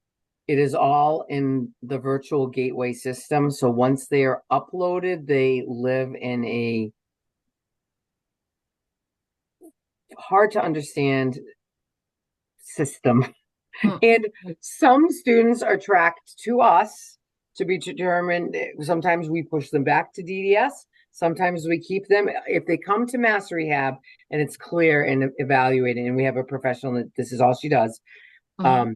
S2: it is all in the virtual gateway system. So once they are uploaded, they live in a hard to understand system. And some students are tracked to us to be determined. Sometimes we push them back to DDS. Sometimes we keep them. If they come to Mass Rehab and it's clear and evaluated, and we have a professional that this is all she does, and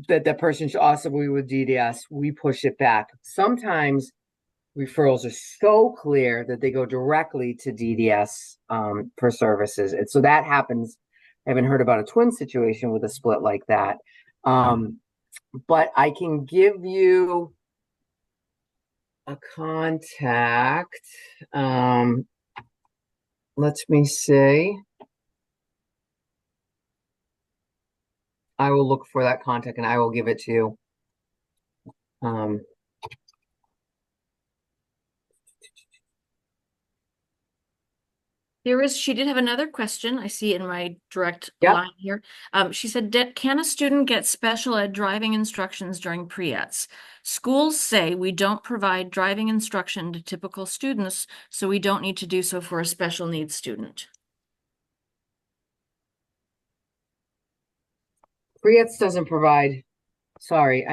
S2: that person should also be with DDS, we push it back. Sometimes referrals are so clear that they go directly to DDS for services. And so that happens. I haven't heard about a twin situation with a split like that. but I can give you a contact. Let me see. I will look for that contact and I will give it to you.
S4: She did have another question. I see in my direct
S2: Yep.
S4: line here. She said, can a student get special ed driving instructions during pre-ETS? Schools say we don't provide driving instruction to typical students, so we don't need to do so for a special needs student.
S2: Pre ETS doesn't provide, sorry,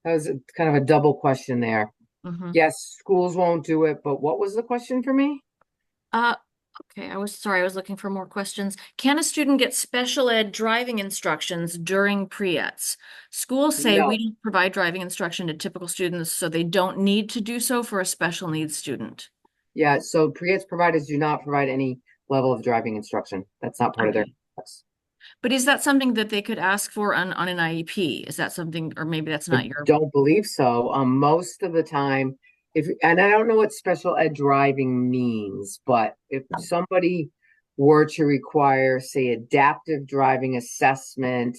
S2: that was kind of a double question there. Yes, schools won't do it, but what was the question for me?
S4: Okay, I was looking for more questions. Can a student get special ed driving instructions during pre-ETS? Schools say we
S2: No.
S4: don't provide driving instruction to typical students, so they don't need to do so for a special needs student.
S2: Yeah, so pre ETS providers do not provide any level of driving instruction. That's not part of their class.
S4: But is that something that they could ask for on an IEP? Is that something, or maybe that's not your...
S2: Don't believe so. Most of the time, and I don't know what special ed driving means, but if somebody were to require, say, adaptive driving assessment,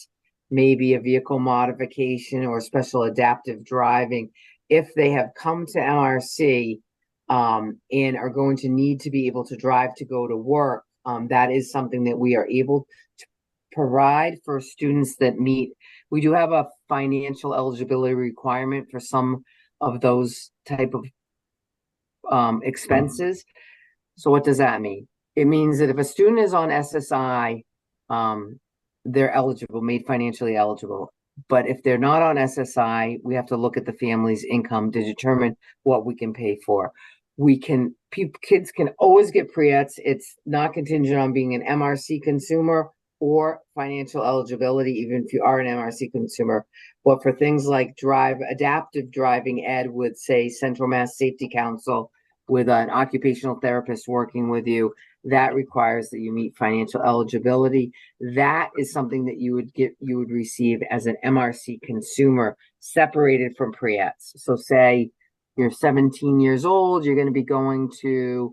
S2: maybe a vehicle modification or special adaptive driving, if they have come to MRC and are going to need to be able to drive to go to work, that is something that we are able to provide for students that meet. We do have a financial eligibility requirement for some of those type of expenses. So what does that mean? It means that if a student is on SSI, they're eligible, made financially eligible. But if they're not on SSI, we have to look at the family's income to determine what we can pay for. Kids can always get pre-ETS. It's not contingent on being an MRC consumer or financial eligibility, even if you are an MRC consumer. But for things like adaptive driving ed with, say, Central Mass Safety Council, with an occupational therapist working with you, that requires that you meet financial eligibility. That is something that you would receive as an MRC consumer, separated from pre-ETS. So say you're 17 years old, you're going to be going to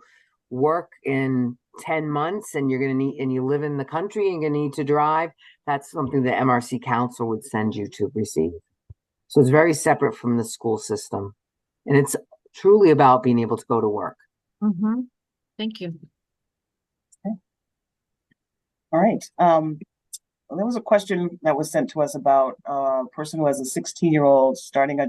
S2: work in 10 months and you live in the country and you're going to need to drive. That's something the MRC council would send you to receive. So it's very separate from the school system. And it's truly about being able to go to work.
S4: Thank you.
S1: Okay. All right. There was a question that was sent to us about a person who has a 16-year-old starting a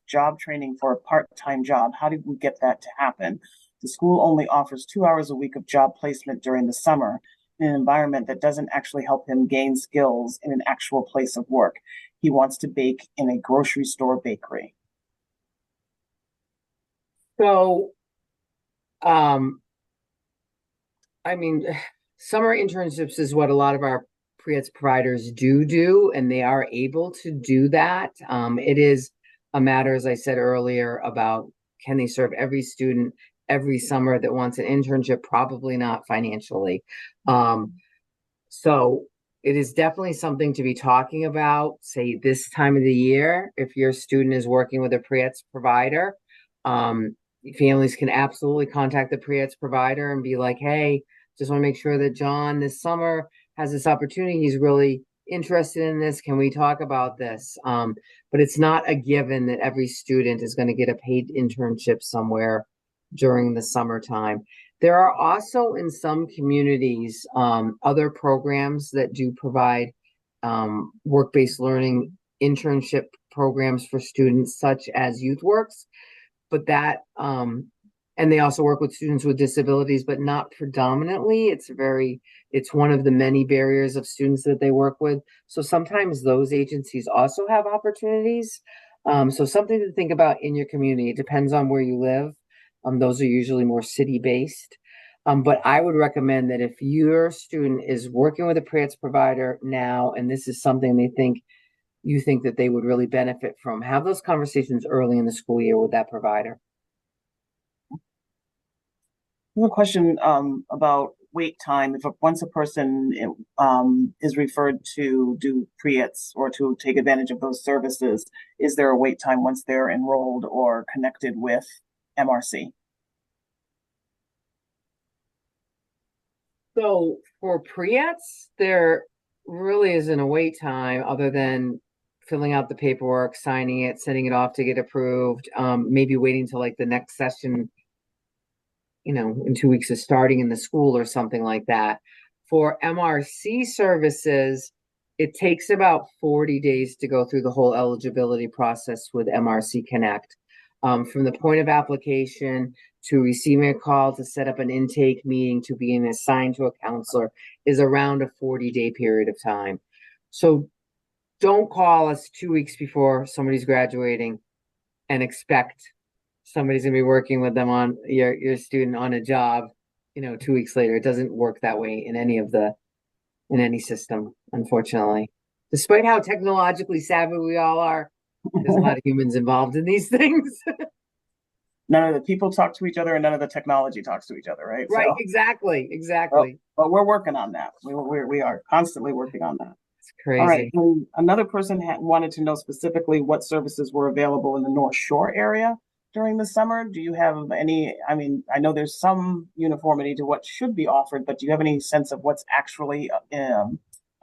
S1: job training for a part-time job. How did we get that to happen? The school only offers 2 hours a week of job placement during the summer in an environment that doesn't actually help him gain skills in an actual place of work. He wants to bake in a grocery store bakery.
S2: So, I mean, summer internships is what a lot of our pre-ETS providers do, and they are able to do that. It is a matter, as I said earlier, about can they serve every student every summer that wants an internship? Probably not financially. So it is definitely something to be talking about, say, this time of the year. If your student is working with a pre-ETS provider, families can absolutely contact the pre-ETS provider and be like, hey, just want to make sure that John this summer has this opportunity. He's really interested in this. Can we talk about this? But it's not a given that every student is going to get a paid internship somewhere during the summertime. There are also in some communities other programs that do provide work-based learning internship programs for students, such as YouthWorks. But that and they also work with students with disabilities, but not predominantly. It's one of the many barriers of students that they work with. So sometimes those agencies also have opportunities. So something to think about in your community. It depends on where you live. Those are usually more city-based. But I would recommend that if your student is working with a pre-ETS provider now, and this is something you think that they would really benefit from, have those conversations early in the school year with that provider.
S1: I have a question about wait time if once a person is referred to do pre-ets or to take advantage of those services? Is there a wait time once they're enrolled or connected with MRC?
S2: So for pre-ets, there really isn't a wait time other than filling out the paperwork, signing it, sending it off to get approved, maybe waiting till like the next session, in 2 weeks of starting in the school or something like that. For MRC services, it takes about 40 days to go through the whole eligibility process with MRC Connect. From the point of application to receiving a call to set up an intake meeting to being assigned to a counselor is around a 40-day period of time. So don't call us 2 weeks before somebody's graduating and expect somebody's gonna be working with them on your student on a job, 2 weeks later. It doesn't work that way in any system, unfortunately. Despite how technologically savvy we all are, there's a lot of humans involved in these things.
S1: None of the people talk to each other and none of the technology talks to each other, right?
S2: Right,
S1: So,
S2: exactly.
S1: but we're working on that. We are constantly working on that.
S2: It's
S1: All right.
S2: crazy.
S1: And another person wanted to know specifically what services were available in the North Shore area during the summer. Do you have any? I mean, I know there's some uniformity to what should be offered, but do you have any sense of what's actually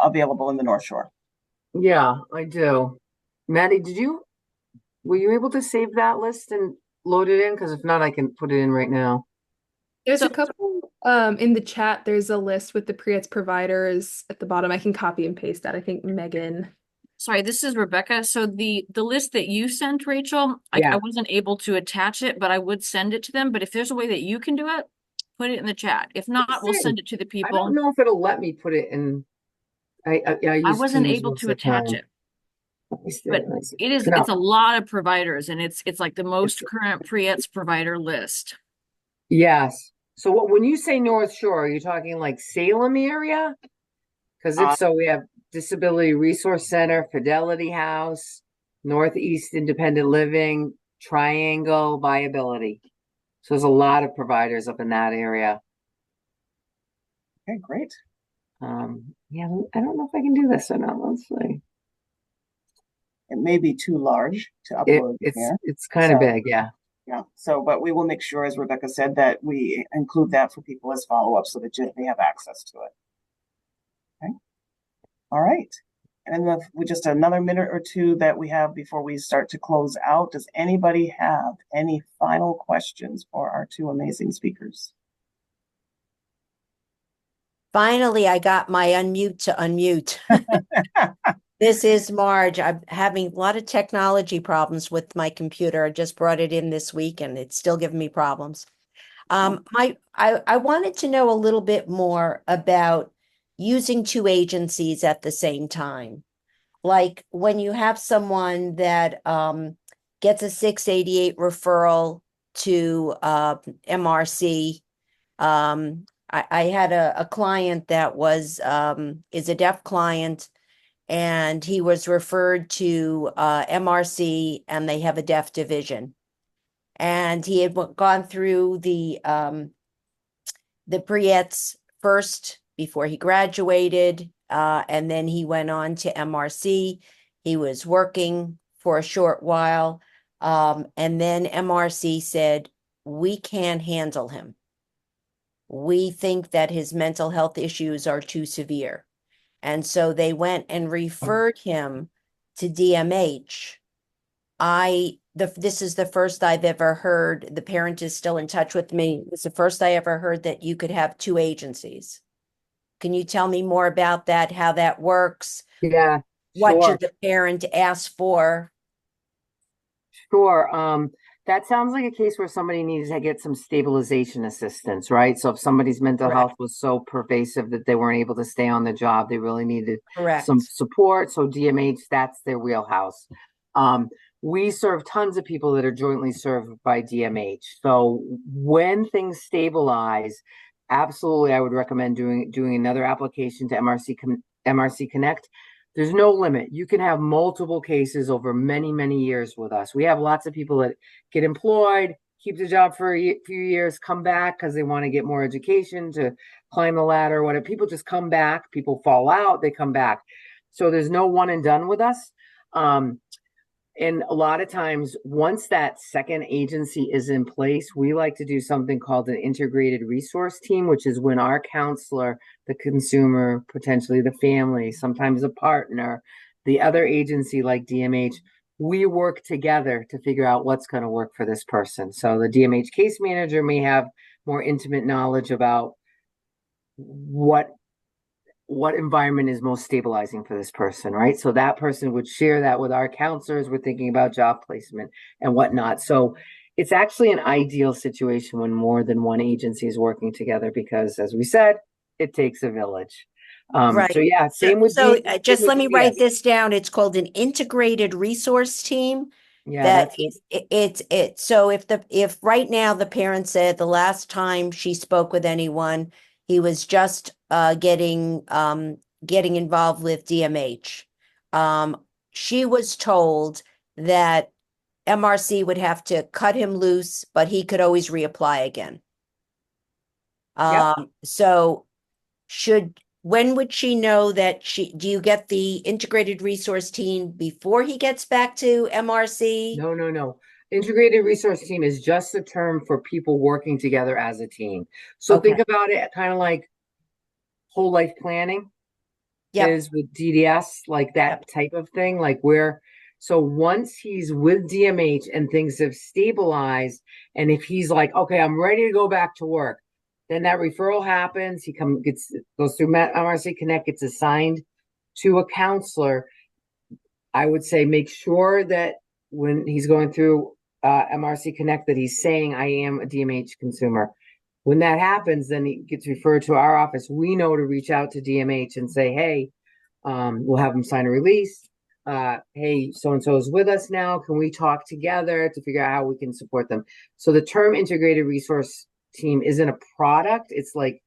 S1: available in the North Shore?
S2: Yeah, I do. Maddie, were you able to save that list and load it in? Because if not, I can put it in right now.
S3: There's
S4: So-
S3: a couple in the chat. There's a list with the pre-ets providers at the bottom. I can copy and paste that. I think Megan.
S4: Sorry, this is Rebecca. So the list that you sent, Rachel,
S2: Yeah.
S4: I wasn't able to attach it, but I would send it to them. But if there's a way that you can do it, put it in the chat. If not, we'll send it to the
S2: I
S4: people.
S2: don't know if it'll let me put it in. I
S4: I
S2: use
S4: wasn't
S2: Teams
S4: able
S2: most
S4: to
S2: of the
S4: attach
S2: time.
S4: it,
S2: Let me see,
S4: but
S2: let me see.
S4: it's
S2: No.
S4: a lot of providers, and it's like the most current pre-ets provider list.
S2: Yes. So when you say North Shore, are you talking like Salem area? Because if so, we have Disability Resource Center, Fidelity House, Northeast Independent Living, Triangle, Viability. So there's a lot of providers up in that area.
S1: Okay, great.
S2: Yeah, I don't know if I can do this or not. Let's see.
S1: It may be too large to upload here.
S2: It's kind of big, yeah.
S1: Yeah. So, but we will make sure, as Rebecca said, that we include that for people as follow-up so that they have access to it. Okay. All right. And then with just another minute or two that we have before we start to close out, does anybody have any final questions for our two amazing speakers?
S8: Finally, I got my unmute to unmute. This is Marge. I'm having a lot of technology problems with my computer. I just brought it in this week and it's still giving me problems. I wanted to know a little bit more about using two agencies at the same time. Like when you have someone that gets a 688 referral to MRC. I had a client that is a deaf client, and he was referred to MRC, and they have a deaf division. And he had gone through the pre-ets first before he graduated, and then he went on to MRC. He was working for a short while, and then MRC said, "We can't handle him. We think that his mental health issues are too severe." And so they went and referred him to DMH. This is the first I've ever heard, the parent is still in touch with me. It's the first I ever heard that you could have two agencies. Can you tell me more about that, how that works?
S2: Yeah,
S8: What
S2: sure.
S8: should the parent ask for?
S2: Sure. That sounds like a case where somebody needs to get some stabilization assistance, right? So if somebody's mental
S8: Correct.
S2: health was so pervasive that they weren't able to stay on the job, they really needed
S8: Correct.
S2: some support. So DMH, that's their wheelhouse. We serve tons of people that are jointly served by DMH. So when things stabilize, absolutely, I would recommend doing another application to MRC Connect. There's no limit. You can have multiple cases over many, many years with us. We have lots of people that get employed, keep the job for a few years, come back because they want to get more education to climb the ladder. When people just come back, people fall out, they come back. So there's no one and done with us. And a lot of times, once that second agency is in place, we like to do something called an integrated resource team, which is when our counselor, the consumer, potentially the family, sometimes a partner, the other agency like DMH, we work together to figure out what's going to work for this person. So the DMH case manager may have more intimate knowledge about what environment is most stabilizing for this person, right? So that person would share that with our counselors. We're thinking about job placement and whatnot. So it's actually an ideal situation when more than one agency is working together because, as we said, it takes a village.
S8: Right.
S2: So yeah, same with
S8: Just let me write
S2: DBS.
S8: this down. It's called an integrated resource team.
S2: Yeah,
S8: That
S2: that's it.
S8: it's so if right now the parent said the last time she spoke with anyone, he was just getting involved with DMH. She was told that MRC would have to cut him loose, but he could always reapply again.
S2: Yep.
S8: So when would she know that do you get the integrated resource team before he gets back to MRC?
S2: No. Integrated resource team is just a term for people working together as a team. So
S8: Okay.
S2: think about it kind of like whole life planning
S8: Yep.
S2: is with DDS, like that
S8: Yep.
S2: type of thing. So once he's with DMH and things have stabilized, and if he's like, okay, I'm ready to go back to work, then that referral happens. He goes through MRC Connect, gets assigned to a counselor. I would say make sure that when he's going through MRC Connect that he's saying, I am a DMH consumer. When that happens, then he gets referred to our office. We know to reach out to DMH and say, hey, we'll have him sign a release. Hey, so-and-so is with us now. Can we talk together to figure out how we can support them? So the term integrated resource team isn't a product. It's like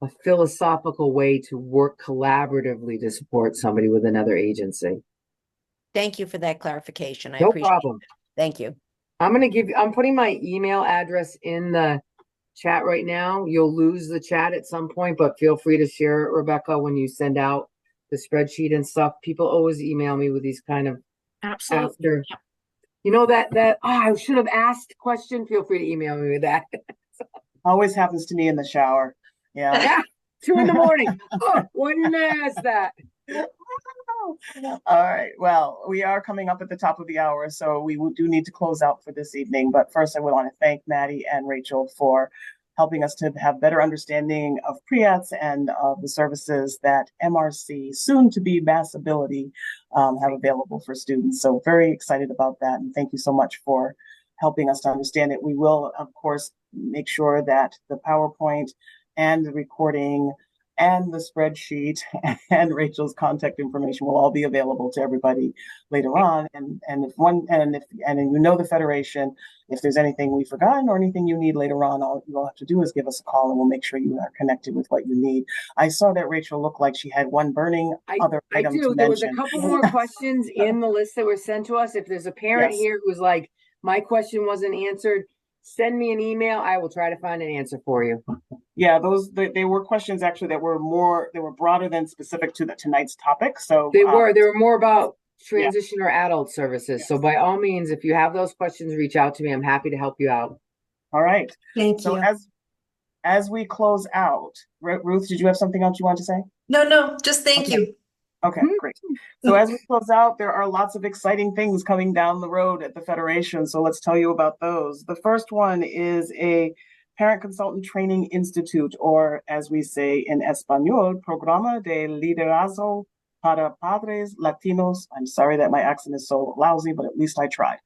S2: a philosophical way to work collaboratively to support somebody with another agency.
S8: Thank you for that clarification. I
S2: No
S8: appreciate
S2: problem.
S8: it. Thank you.
S2: I'm putting my email address in the chat right now. You'll lose the chat at some point, but feel free to share it, Rebecca, when you send out the spreadsheet and stuff. People always email me with these kind of
S4: Absolutely.
S2: I should have asked question. Feel free to email me with that.
S1: Always happens to me in the shower. Yeah.
S2: 2 a.m. Oh, why didn't I ask that?
S1: All right. Well, we are coming up at the top of the hour, so we do need to close out for this evening. But first, I want to thank Maddie and Rachel for helping us to have better understanding of PREETS and of the services that MRC, soon to be Massability, have available for students. So very excited about that. And thank you so much for helping us to understand it. We will, of course, make sure that the PowerPoint and the recording and the spreadsheet and Rachel's contact information will all be available to everybody later on. And if you know the Federation, if there's anything we've forgotten or anything you need later on, all you'll have to do is give us a call and we'll make sure you are connected with what you need. I saw that Rachel looked like she had one burning other item to
S2: There was a
S1: mention.
S2: couple more questions in the list that were sent to us. If there's a parent
S1: Yes.
S2: here who's like, my question wasn't answered, send me an email. I will try to find an answer for you.
S1: Yeah, they were questions actually that were broader than specific to tonight's topic. So
S2: they were more about
S1: Yeah.
S2: transition or adult services.
S1: Yes.
S2: So by all means, if you have those questions, reach out to me. I'm happy to help you out.
S1: All right.
S6: Thank
S1: So
S6: you.
S1: as we close out, Ruth, did you have something else you want to say?
S6: No, just thank
S1: Okay.
S6: you.
S1: Okay, great. So as we close out, there are lots of exciting things coming down the road at the Federation. So let's tell you about those. The first one is a Parent Consultant Training Institute, or as we say in Espanol, Programa de Liderazgo para Padres Latinos. I'm sorry that my accent is so lousy, but at least I tried.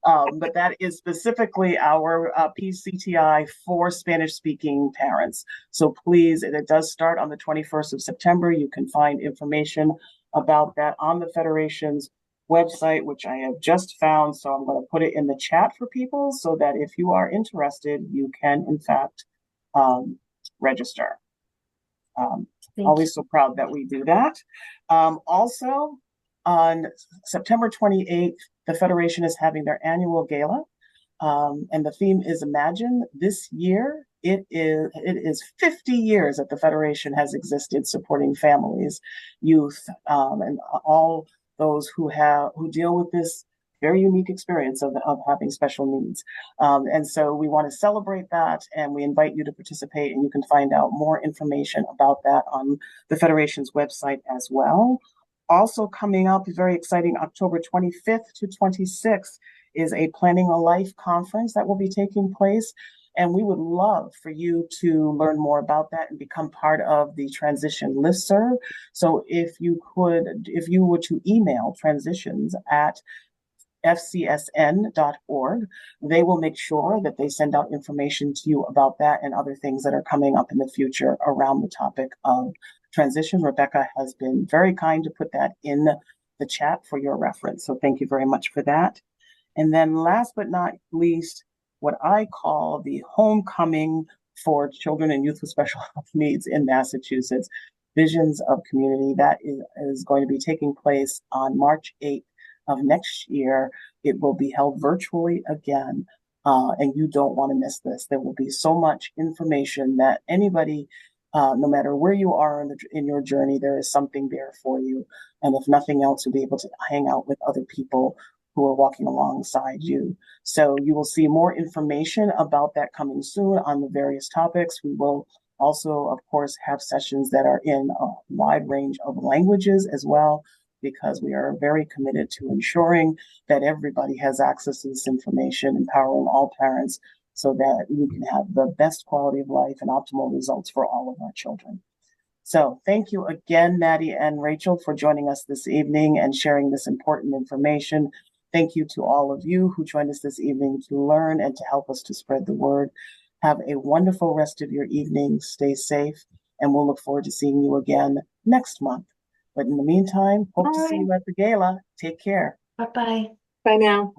S1: But that is specifically our PCTI for Spanish-speaking parents. So please, it does start on the 21st of September. You can find information about that on the Federation's website, which I have just found. So I'm going to put it in the chat for people so that if you are interested, you can, in fact, register. Always so proud that we do that. Also, on September 28th, the Federation is having their annual gala. And the theme is Imagine. This year, it is 50 years that the Federation has existed, supporting families, youth, and all those who deal with this very unique experience of having special needs. And so we want to celebrate that, and we invite you to participate, and you can find out more information about that on the Federation's website as well. Also coming up, very exciting, October 25th to 26th is a Planning a Life conference that will be taking place. And we would love for you to learn more about that and become part of the transition listserv. So if you were to email transitions@fcsn.org, they will make sure that they send out information to you about that and other things that are coming up in the future around the topic of transition. Rebecca has been very kind to put that in the chat for your reference. So thank you very much for that. And then last but not least, what I call the homecoming for children and youth with special health needs in Massachusetts, Visions of Community. That is going to be taking place on March 8th of next year. It will be held virtually again, and you don't want to miss this. There will be so much information that anybody, no matter where you are in your journey, there is something there for you. And if nothing else, you'll be able to hang out with other people who are walking alongside you. So you will see more information about that coming soon on the various topics. We will also, of course, have sessions that are in a wide range of languages as well, because we are very committed to ensuring that everybody has access to this information, empowering all parents so that we can have the best quality of life and optimal results for all of our children. So thank you again, Maddie and Rachel, for joining us this evening and sharing this important information. Thank you to all of you who joined us this evening to learn and to help us to spread the word. Have a wonderful rest of your evening. Stay safe, and we'll look forward to seeing you again next month. But in the meantime, hope to see you at the gala. Take care.
S6: Bye-bye.
S2: Bye now.